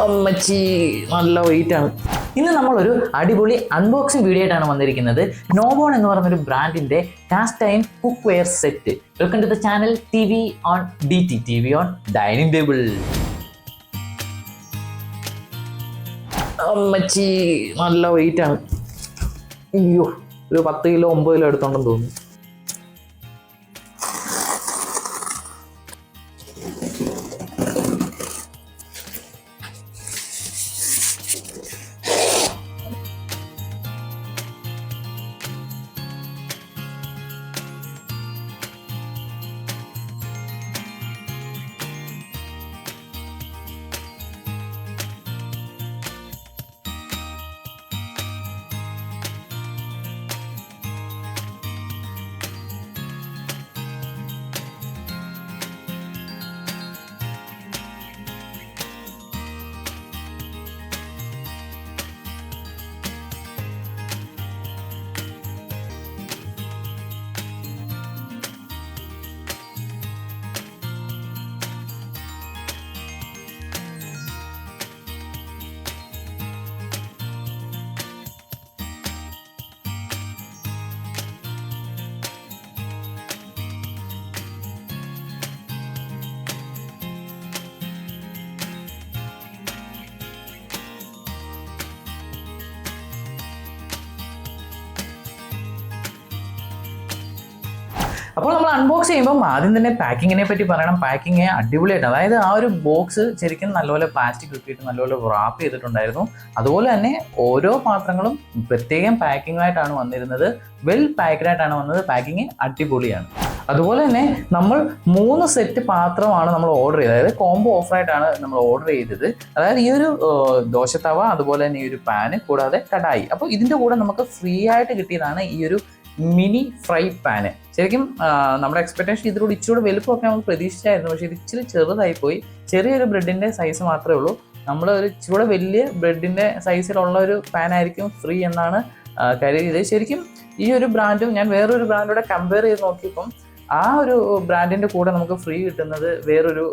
അമ്മച്ചി നല്ല വെയിറ്റ് ആണ്. ഇന്ന് നമ്മളൊരു അടിപൊളി അൺബോക്സിംഗ് വീഡിയോ ആയിട്ടാണ് വന്നിരിക്കുന്നത്. നോബോൺ എന്ന് പറയുന്നൊരു ബ്രാൻഡിന്റെ cast iron cookware set. Welcome to the channel TV on DT, TV on dining table. അമ്മച്ചി നല്ല വെയിറ്റ് ആണ്. അയ്യോ, ഒരു 10 കിലോ 9 കിലോ എടുത്തോണ്ടെന്ന് തോന്നുന്നു. അപ്പോൾ നമ്മൾ അൺബോക്സ് ചെയ്യുമ്പോൾ ആദ്യം തന്നെ പാക്കിങ്ങിനെ പറ്റി പറയണം. പാക്കിങ് അടിപൊളിയായിട്ട്, അതായത് ആ ഒരു ബോക്സ് ശരിക്കും നല്ലപോലെ പ്ലാസ്റ്റിക് ഇട്ടിട്ട് നല്ലപോലെ റാപ്പ് ചെയ്തിട്ടുണ്ടായിരുന്നു. അതുപോലെ തന്നെ ഓരോ പാത്രങ്ങളും പ്രത്യേകം പാക്കിങ്ങായിട്ടാണ് വന്നിരുന്നത്. വെൽ പാക്ക്ഡ് ആയിട്ടാണ് വന്നത്. പാക്കിങ് അടിപൊളിയാണ്. അതുപോലെ തന്നെ നമ്മൾ 3 സെറ്റ് പാത്രമാണ് നമ്മൾ ഓർഡർ ചെയ്തത്. അതായത് കോംബോ ഓഫറായിട്ടാണ് നമ്മൾ ഓർഡർ ചെയ്തത്. അതായത് ഈ ഒരു ദോശത്തവ, അതുപോലെ തന്നെ ഈ ഒരു പാന്, കൂടാതെ കടായി. അപ്പോൾ ഇതിൻ്റെ കൂടെ നമുക്ക് ഫ്രീ ആയിട്ട് കിട്ടിയതാണ് ഈ ഒരു മിനി ഫ്രൈ പാന്. ശരിക്കും നമ്മുടെ എക്സ്പെക്ടേഷൻ ഇതിലൂടെ ഇച്ചിരി വലുപ്പമൊക്കെ നമുക്ക് പ്രതീക്ഷിച്ചായിരുന്നു. പക്ഷേ ഇത് ഇച്ചിരി ചെറുതായിപ്പോയി. ചെറിയൊരു ബ്രെഡിൻ്റെ സൈസ് മാത്രമേ ഉള്ളൂ. നമ്മൾ ഒരു ഇച്ചിരി വലിയ ബ്രെഡിൻ്റെ സൈസിലുള്ള ഒരു പാനായിരിക്കും ഫ്രീ എന്നാണ് കരുതിയത്. ശരിക്കും ഈ ഒരു ബ്രാൻഡും ഞാൻ വേറൊരു ബ്രാൻഡോടെ കമ്പയർ ചെയ്ത് നോക്കിയപ്പം ആ ഒരു ബ്രാൻഡിൻ്റെ കൂടെ നമുക്ക് ഫ്രീ കിട്ടുന്നത് വേറൊരു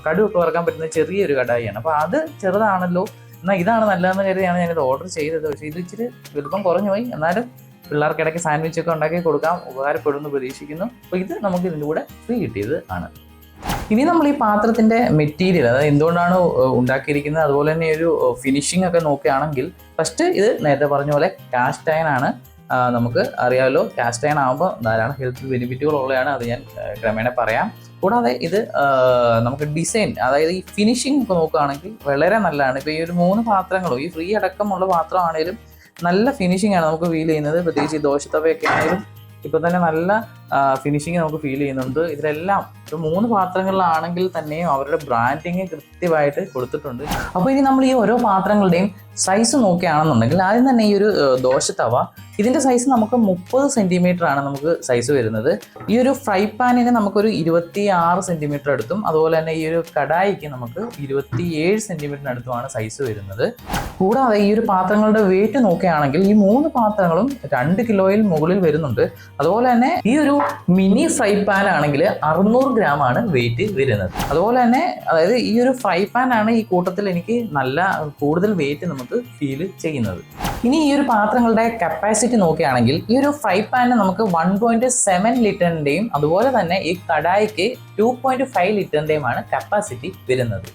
കടുവൊക്കെ വറക്കാൻ പറ്റുന്ന ചെറിയൊരു കടായിയാണ്. അപ്പോൾ അത് ചെറുതാണല്ലോ, എന്നാൽ ഇതാണ് നല്ലതെന്ന് കരുതിയാണ് ഞാനിത് ഓർഡർ ചെയ്തത്. പക്ഷേ ഇത് ഇച്ചിരി വലുപ്പം കുറഞ്ഞു പോയി. എന്നാലും പിള്ളേർക്ക് ഇടയ്ക്ക് സാൻഡ്വിച്ച് ഒക്കെ ഉണ്ടാക്കി കൊടുക്കാം, ഉപകാരപ്പെടുമെന്ന് പ്രതീക്ഷിക്കുന്നു. അപ്പോൾ ഇത് നമുക്ക് ഇതിൻ്റെ കൂടെ ഫ്രീ കിട്ടിയത് ആണ്. ഇനി നമ്മൾ ഈ പാത്രത്തിൻ്റെ മെറ്റീരിയൽ, അതായത് എന്തുകൊണ്ടാണ് ഉണ്ടാക്കിയിരിക്കുന്നത്, അതുപോലെ തന്നെ ഒരു ഫിനിഷിംഗ് ഒക്കെ നോക്കുകയാണെങ്കിൽ ഫസ്റ്റ് ഇത് നേരത്തെ പറഞ്ഞ പോലെ കാസ്റ്റ് അയൺ ആണ്. നമുക്ക് അറിയാമല്ലോ, കാസ്റ്റ് അയൺ ആകുമ്പോൾ ധാരാളം ഹെൽത്ത് ബെനിഫിറ്റുകൾ ഉള്ളതാണ്. അത് ഞാൻ ക്രമേണ പറയാം. കൂടാതെ ഇത് നമുക്ക് ഡിസൈൻ, അതായത് ഈ ഫിനിഷിംഗ് ഒക്കെ നോക്കുകയാണെങ്കിൽ വളരെ നല്ലതാണ്. ഇപ്പോൾ ഈ ഒരു 3 പാത്രങ്ങളും ഈ ഫ്രീ അടക്കമുള്ള പാത്രമാണെങ്കിലും നല്ല ഫിനിഷിംഗ് ആണ് നമുക്ക് ഫീൽ ചെയ്യുന്നത്. പ്രത്യേകിച്ച് ഈ ദോശത്തവയൊക്കെ ആണെങ്കിലും ഇപ്പോൾ തന്നെ നല്ല ഫിനിഷിങ് നമുക്ക് ഫീൽ ചെയ്യുന്നുണ്ട്. ഇതിലെല്ലാം ഇപ്പോൾ 3 പാത്രങ്ങളിലാണെങ്കിൽ തന്നെയും അവരുടെ ബ്രാൻഡിങ് കൃത്യമായിട്ട് കൊടുത്തിട്ടുണ്ട്. അപ്പോൾ ഇനി നമ്മൾ ഈ ഓരോ പാത്രങ്ങളുടെയും സൈസ് നോക്കുകയാണെന്നുണ്ടെങ്കിൽ ആദ്യം തന്നെ ഈ ഒരു ദോശത്തവ, ഇതിൻ്റെ സൈസ് നമുക്ക് 30 സെൻറ്റിമീറ്റർ ആണ് നമുക്ക് സൈസ് വരുന്നത്. ഈ ഒരു ഫ്രൈ പാനിന് നമുക്കൊരു 26 സെൻറ്റിമീറ്റർ അടുത്തും, അതുപോലെ തന്നെ ഈ ഒരു കടായിക്ക് നമുക്ക് 27 സെൻറ്റിമീറ്ററിനടുത്തുമാണ് സൈസ് വരുന്നത്. കൂടാതെ ഈ ഒരു പാത്രങ്ങളുടെ വെയിറ്റ് നോക്കുകയാണെങ്കിൽ ഈ 3 പാത്രങ്ങളും 2 കിലോയിൽ മുകളിൽ വരുന്നുണ്ട്. അതുപോലെ തന്നെ ഈ ഒരു മിനി ഫ്രൈ പാൻ ആണെങ്കിൽ 600 ഗ്രാമാണ് വെയിറ്റ് വരുന്നത്. അതുപോലെ തന്നെ അതായത് ഈ ഒരു ഫ്രൈ പാൻ ആണ് ഈ കൂട്ടത്തിൽ എനിക്ക് നല്ല കൂടുതൽ വെയിറ്റ് നമുക്ക് ഫീൽ ചെയ്യുന്നത്. ഇനി ഈ ഒരു പാത്രങ്ങളുടെ കപ്പാസിറ്റി നോക്കുകയാണെങ്കിൽ ഈ ഒരു ഫ്രൈ പാനിന് നമുക്ക് 1.7 ലിറ്ററിൻ്റെയും അതുപോലെ തന്നെ ഈ കടായിക്ക് 2.5 ലിറ്ററിൻ്റെയുമാണ് കപ്പാസിറ്റി വരുന്നത്.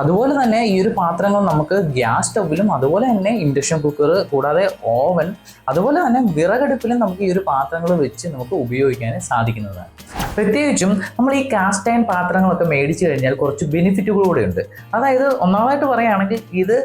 അതുപോലെ തന്നെ ഈ ഒരു പാത്രങ്ങൾ നമുക്ക് ഗ്യാസ് സ്റ്റൗവിലും അതുപോലെ തന്നെ ഇൻഡക്ഷൻ കുക്കർ, കൂടാതെ ഓവൻ, അതുപോലെ തന്നെ വിറകടുപ്പിലും നമുക്ക് ഈ ഒരു പാത്രങ്ങൾ വെച്ച് നമുക്ക് ഉപയോഗിക്കാൻ സാധിക്കുന്നതാണ്. പ്രത്യേകിച്ചും നമ്മൾ ഈ കാസ്റ്റ് അയൺ പാത്രങ്ങളൊക്കെ മേടിച്ചു കഴിഞ്ഞാൽ കുറച്ച് ബെനിഫിറ്റുകളൂടെ ഉണ്ട്. അതായത് ഒന്നാമതായിട്ട് പറയുകയാണെങ്കിൽ ഇത്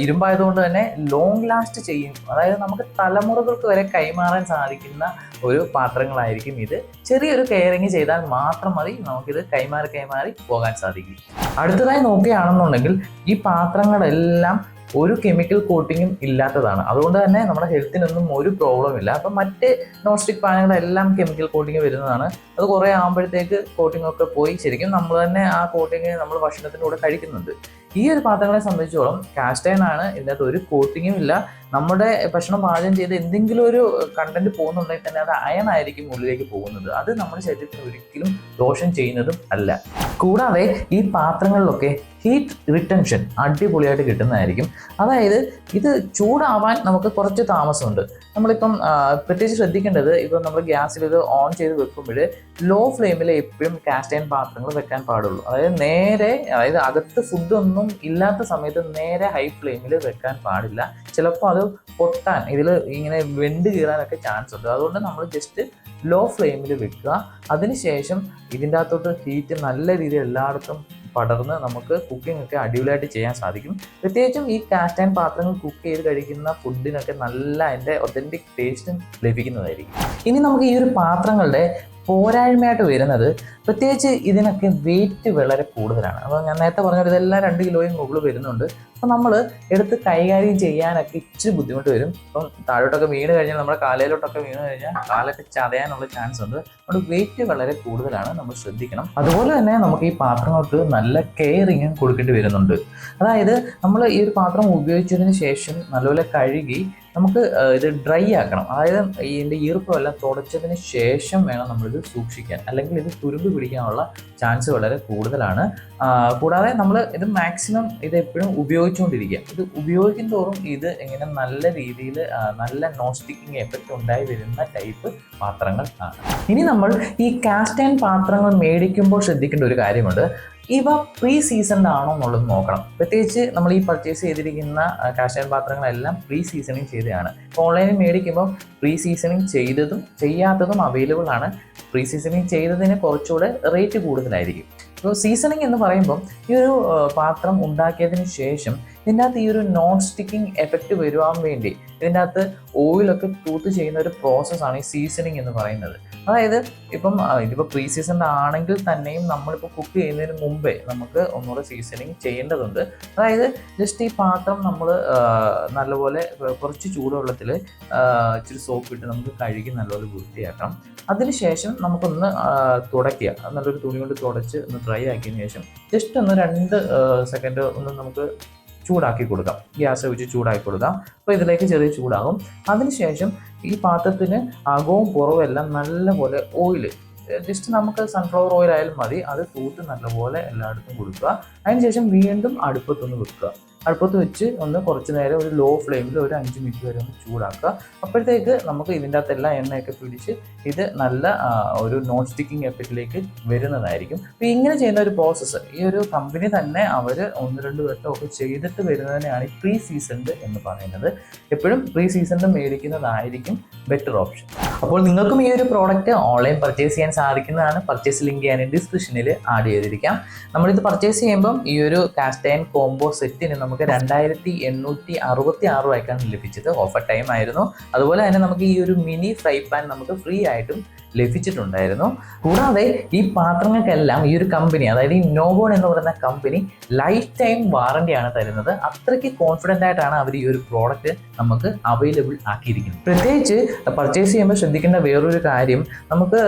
ഇരുമ്പായതുകൊണ്ട് തന്നെ ലോങ് ലാസ്റ്റ് ചെയ്യും. അതായത് നമുക്ക് തലമുറകൾക്ക് വരെ കൈമാറാൻ സാധിക്കുന്ന ഒരു പാത്രങ്ങളായിരിക്കും ഇത്. ചെറിയൊരു കെയറിങ് ചെയ്താൽ മാത്രം മതി നമുക്കിത് കൈമാറി പോകാൻ സാധിക്കും. അടുത്തതായി നോക്കുകയാണെന്നുണ്ടെങ്കിൽ ഈ പാത്രങ്ങളെല്ലാം ഒരു കെമിക്കൽ കോട്ടിങ്ങും ഇല്ലാത്തതാണ്. അതുകൊണ്ട് തന്നെ നമ്മുടെ ഹെൽത്തിനൊന്നും ഒരു പ്രോബ്ലം ഇല്ല. അപ്പം മറ്റ് നോൺ സ്റ്റിക്ക് പാനുകളെല്ലാം കെമിക്കൽ കോട്ടിങ് വരുന്നതാണ്. അത് കുറേ ആകുമ്പോഴത്തേക്ക് കോട്ടിംഗ് ഒക്കെ പോയി ശരിക്കും നമ്മൾ തന്നെ ആ കോട്ടിങ് നമ്മൾ ഭക്ഷണത്തിൻ്റെ കൂടെ കഴിക്കുന്നുണ്ട്. ഈ ഒരു പാത്രങ്ങളെ സംബന്ധിച്ചോളം കാസ്റ്റ് അയൺ ആണ്, ഇതിനകത്ത് ഒരു കോട്ടിങ്ങും ഇല്ല. നമ്മുടെ ഭക്ഷണം പാചകം ചെയ്ത് എന്തെങ്കിലും ഒരു കണ്ടന്റ് പോകുന്നുണ്ടെങ്കിൽ തന്നെ അത് അയൺ ആയിരിക്കും ഉള്ളിലേക്ക് പോകുന്നത്. അത് നമ്മുടെ ശരീരത്തിന് ഒരിക്കലും ദോഷം ചെയ്യുന്നതും അല്ല. കൂടാതെ ഈ പാത്രങ്ങളിലൊക്കെ ഹീറ്റ് റിട്ടൻഷൻ അടിപൊളിയായിട്ട് കിട്ടുന്നതായിരിക്കും. അതായത് ഇത് ചൂടാവാൻ നമുക്ക് കുറച്ച് താമസമുണ്ട്. നമ്മളിപ്പം പ്രത്യേകിച്ച് ശ്രദ്ധിക്കേണ്ടത്, ഇപ്പം നമ്മൾ ഗ്യാസിൽ ഇത് ഓൺ ചെയ്ത് വെക്കുമ്പോൾ ലോ ഫ്ലെയിമിൽ എപ്പോഴും കാസ്റ്റ് അയൺ പാത്രങ്ങൾ വെക്കാൻ പാടുള്ളൂ. അതായത് അകത്ത് ഫുഡൊന്നും ഇല്ലാത്ത സമയത്ത് നേരെ ഹൈ ഫ്ലെയിമിൽ വെക്കാൻ പാടില്ല. ചിലപ്പോൾ അത് പൊട്ടാൻ, ഇതിൽ ഇങ്ങനെ വെണ്ട് കീറാനൊക്കെ ചാൻസ് ഉണ്ട്. അതുകൊണ്ട് നമ്മൾ ജസ്റ്റ് ലോ ഫ്ലെയിമിൽ വെക്കുക. അതിനുശേഷം ഇതിൻ്റെ അകത്തോട്ട് ഹീറ്റ് നല്ല രീതിയിൽ എല്ലായിടത്തും പടർന്ന് നമുക്ക് കുക്കിംഗ് ഒക്കെ അടിപൊളിയായിട്ട് ചെയ്യാൻ സാധിക്കും. പ്രത്യേകിച്ചും ഈ കാസ്റ്റ് അയൺ പാത്രങ്ങൾ കുക്ക് ചെയ്ത് കഴിക്കുന്ന ഫുഡിനൊക്കെ നല്ല അതിൻ്റെ ഒതൻറ്റിക് ടേസ്റ്റും ലഭിക്കുന്നതായിരിക്കും. ഇനി നമുക്ക് ഈ ഒരു പാത്രങ്ങളുടെ പോരായ്മയായിട്ട് വരുന്നത്, പ്രത്യേകിച്ച് ഇതിനൊക്കെ വെയിറ്റ് വളരെ കൂടുതലാണ്. അപ്പോൾ ഞാൻ നേരത്തെ പറഞ്ഞത് ഇതെല്ലാം 2 കിലോയും മുകളിൽ വരുന്നുണ്ട്. അപ്പോൾ നമ്മൾ എടുത്ത് കൈകാര്യം ചെയ്യാനൊക്കെ ഇച്ചിരി ബുദ്ധിമുട്ട് വരും. ഇപ്പം താഴോട്ടൊക്കെ വീണ് കഴിഞ്ഞാൽ, നമ്മുടെ കാലയിലോട്ടൊക്കെ വീണ് കഴിഞ്ഞാൽ കാലൊക്കെ ചതയാനുള്ള ചാൻസ് ഉണ്ട്. അതുകൊണ്ട് വെയിറ്റ് വളരെ കൂടുതലാണ്, നമ്മൾ ശ്രദ്ധിക്കണം. അതുപോലെ തന്നെ നമുക്ക് ഈ പാത്രങ്ങൾക്ക് നല്ല കെയറിങ് കൊടുക്കേണ്ടി വരുന്നുണ്ട്. അതായത് നമ്മൾ ഈ ഒരു പാത്രം ഉപയോഗിച്ചതിന് ശേഷം നല്ലപോലെ കഴുകി നമുക്ക് ഇത് ഡ്രൈ ആക്കണം. അതായത് ഇതിൻ്റെ ഈർപ്പമെല്ലാം തുടച്ചതിന് ശേഷം വേണം നമ്മളിത് സൂക്ഷിക്കാൻ, അല്ലെങ്കിൽ ഇത് തുരുമ്പ് പിടിക്കാനുള്ള ചാൻസ് വളരെ കൂടുതലാണ്. കൂടാതെ നമ്മൾ ഇത് മാക്സിമം ഇത് എപ്പോഴും ഉപയോഗിച്ചുകൊണ്ടിരിക്കുക. ഇത് ഉപയോഗിക്കും തോറും ഇത് ഇങ്ങനെ നല്ല രീതിയിൽ നല്ല നോൺ സ്റ്റിക്കിങ് എഫക്റ്റ് ഉണ്ടായി വരുന്ന ടൈപ്പ് പാത്രങ്ങൾ ആണ്. ഇനി നമ്മൾ ഈ കാസ്റ്റ് അയൺ പാത്രങ്ങൾ മേടിക്കുമ്പോൾ ശ്രദ്ധിക്കേണ്ട ഒരു കാര്യമുണ്ട്. ഇവ പ്രീ സീസൺഡ് ആണോ എന്നുള്ളത് നോക്കണം. പ്രത്യേകിച്ച് നമ്മൾ ഈ പർച്ചേസ് ചെയ്തിരിക്കുന്ന കാസ്റ്റ് അയൺ പാത്രങ്ങളെല്ലാം പ്രീ സീസണിങ് ചെയ്തതാണ്. ഇപ്പോൾ ഓൺലൈനിൽ മേടിക്കുമ്പോൾ പ്രീ സീസണിങ് ചെയ്തതും ചെയ്യാത്തതും അവൈലബിൾ ആണ്. പ്രീ സീസണിങ് ചെയ്തതിന് കുറച്ചുകൂടെ റേറ്റ് കൂടുതലായിരിക്കും. ഇപ്പോൾ സീസണിങ് എന്ന് പറയുമ്പം ഈ ഒരു പാത്രം ഉണ്ടാക്കിയതിന് ശേഷം ഇതിൻ്റെ അകത്ത് ഈ ഒരു നോൺ സ്റ്റിക്കിംഗ് എഫക്റ്റ് വരുവാൻ വേണ്ടി ഇതിൻ്റെ അകത്ത് ഓയിലൊക്കെ തൂത്ത് ചെയ്യുന്ന ഒരു പ്രോസസ്സാണ് ഈ സീസണിങ് എന്ന് പറയുന്നത്. അതായത് ഇതിപ്പോൾ പ്രീ സീസൺ ആണെങ്കിൽ തന്നെയും നമ്മളിപ്പോൾ കുക്ക് ചെയ്യുന്നതിന് മുമ്പേ നമുക്ക് ഒന്നുകൂടെ സീസണിങ് ചെയ്യേണ്ടതുണ്ട്. അതായത് ജസ്റ്റ് ഈ പാത്രം നമ്മൾ നല്ലപോലെ കുറച്ച് ചൂടുവെള്ളത്തിൽ ഇച്ചിരി സോപ്പ് ഇട്ട് നമുക്ക് കഴുകി നല്ലപോലെ വൃത്തിയാക്കണം. അതിനുശേഷം നമുക്കൊന്ന് തുടയ്ക്കുക, നല്ലൊരു തുണി കൊണ്ട് തുടച്ച് ഒന്ന് ഡ്രൈ ആക്കിയതിന് ശേഷം ജസ്റ്റ് ഒന്ന് 2 സെക്കൻഡ് ഒന്ന് നമുക്ക് ചൂടാക്കി കൊടുക്കാം. ഗ്യാസ് വെച്ച് ചൂടാക്കി കൊടുക്കാം. അപ്പോൾ ഇതിലേക്ക് ചെറിയ ചൂടാകും. അതിനുശേഷം ഈ പാത്രത്തിന് അകവും പുറവും എല്ലാം നല്ലപോലെ ഓയിൽ, ജസ്റ്റ് നമുക്ക് സൺഫ്ലവർ ഓയിൽ ആയാലും മതി, അത് തൂത്ത് നല്ലപോലെ എല്ലായിടത്തും കൊടുക്കുക. അതിനുശേഷം വീണ്ടും അടുപ്പത്തൊന്ന് വെക്കുക. അടുപ്പത്ത് വെച്ച് ഒന്ന് കുറച്ച് നേരം ഒരു ലോ ഫ്ലെയിമിൽ ഒരു 5 മിനിറ്റ് വരെ ഒന്ന് ചൂടാക്കുക. അപ്പോഴത്തേക്ക് നമുക്ക് ഇതിൻ്റെ അകത്തെല്ലാം എണ്ണയൊക്കെ പിടിച്ച് ഇത് നല്ല ഒരു നോൺ സ്റ്റിക്കിംഗ് എഫക്റ്റിലേക്ക് വരുന്നതായിരിക്കും. അപ്പോൾ ഇങ്ങനെ ചെയ്യുന്ന ഒരു പ്രോസസ്സ് ഈ ഒരു കമ്പനി തന്നെ അവർ 1-2 വട്ടമൊക്കെ ചെയ്തിട്ട് വരുന്നതിനെയാണ് ഈ പ്രീ സീസൺഡ് എന്ന് പറയുന്നത്. എപ്പോഴും പ്രീ സീസൺഡ് മേടിക്കുന്നതായിരിക്കും ബെറ്റർ ഓപ്ഷൻ. അപ്പോൾ നിങ്ങൾക്കും ഈ ഒരു പ്രോഡക്റ്റ് ഓൺലൈൻ പർച്ചേസ് ചെയ്യാൻ സാധിക്കുന്നതാണ്. പർച്ചേസ് ലിങ്ക് ഞാൻ ഡിസ്ക്രിപ്ഷനിൽ ആഡ് ചെയ്തിരിക്കാം. നമ്മളിത് പർച്ചേസ് ചെയ്യുമ്പം ഈ ഒരു കാസ്റ്റ് അയൺ കോംബോ സെറ്റിന് നമുക്ക് 2866 രൂപയ്ക്കാണ് ലഭിച്ചത്. ഓഫർ ടൈം ആയിരുന്നു. അതുപോലെ തന്നെ നമുക്ക് ഈ ഒരു മിനി ഫ്രൈ പാൻ നമുക്ക് ഫ്രീ ആയിട്ടും ലഭിച്ചിട്ടുണ്ടായിരുന്നു. കൂടാതെ ഈ പാത്രങ്ങൾക്കെല്ലാം ഈ ഒരു കമ്പനി, അതായത് ഈ നോബോൺ എന്ന് പറയുന്ന കമ്പനി ലൈഫ് ടൈം വാറണ്ടിയാണ് തരുന്നത്. അത്രയ്ക്ക് കോൺഫിഡൻ്റ് ആയിട്ടാണ് അവർ ഈ ഒരു പ്രോഡക്റ്റ് നമുക്ക് അവൈലബിൾ ആക്കിയിരിക്കുന്നത്. പ്രത്യേകിച്ച് പർച്ചേസ് ചെയ്യുമ്പോൾ ശ്രദ്ധിക്കേണ്ട വേറൊരു കാര്യം, നമുക്ക്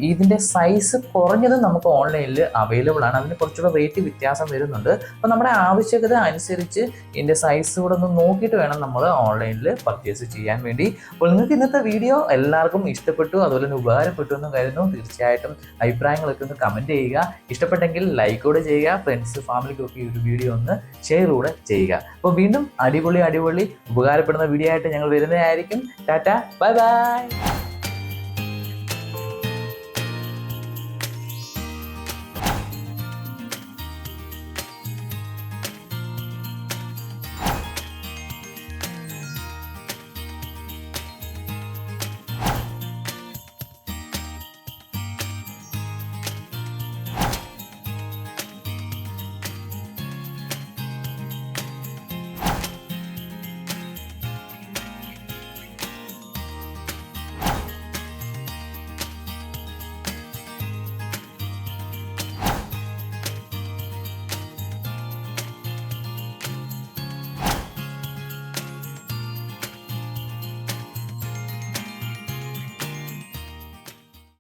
ഇതിൻ്റെ സൈസ് കുറഞ്ഞതും നമുക്ക് ഓൺലൈനിൽ അവൈലബിൾ ആണ്. അതിന് കുറച്ചുകൂടെ റേറ്റ് വ്യത്യാസം വരുന്നുണ്ട്. അപ്പോൾ നമ്മുടെ ആവശ്യകത അനുസരിച്ച് ഇതിൻ്റെ സൈസ് കൂടെ ഒന്ന് നോക്കിയിട്ട് വേണം നമ്മൾ ഓൺലൈനിൽ പർച്ചേസ് ചെയ്യാൻ വേണ്ടി. അപ്പോൾ നിങ്ങൾക്ക് ഇന്നത്തെ വീഡിയോ എല്ലാവർക്കും ഇഷ്ടപ്പെട്ടു, അതുപോലെ ഉപകാരപ്പെട്ടു എന്ന് കരുതുന്നു. തീർച്ചയായിട്ടും അഭിപ്രായങ്ങളൊക്കെ ഒന്ന് കമൻറ്റ് ചെയ്യുക. ഇഷ്ടപ്പെട്ടെങ്കിൽ ലൈക്ക് കൂടെ ചെയ്യുക. ഫ്രണ്ട്സ് ഫാമിലിക്കൊക്കെ ഈ ഒരു വീഡിയോ ഒന്ന് ഷെയർ കൂടെ ചെയ്യുക. അപ്പോൾ വീണ്ടും അടിപൊളി ഉപകാരപ്പെടുന്ന വീഡിയോ ആയിട്ട് ഞങ്ങൾ വരുന്നതായിരിക്കും. Tata, bye bye.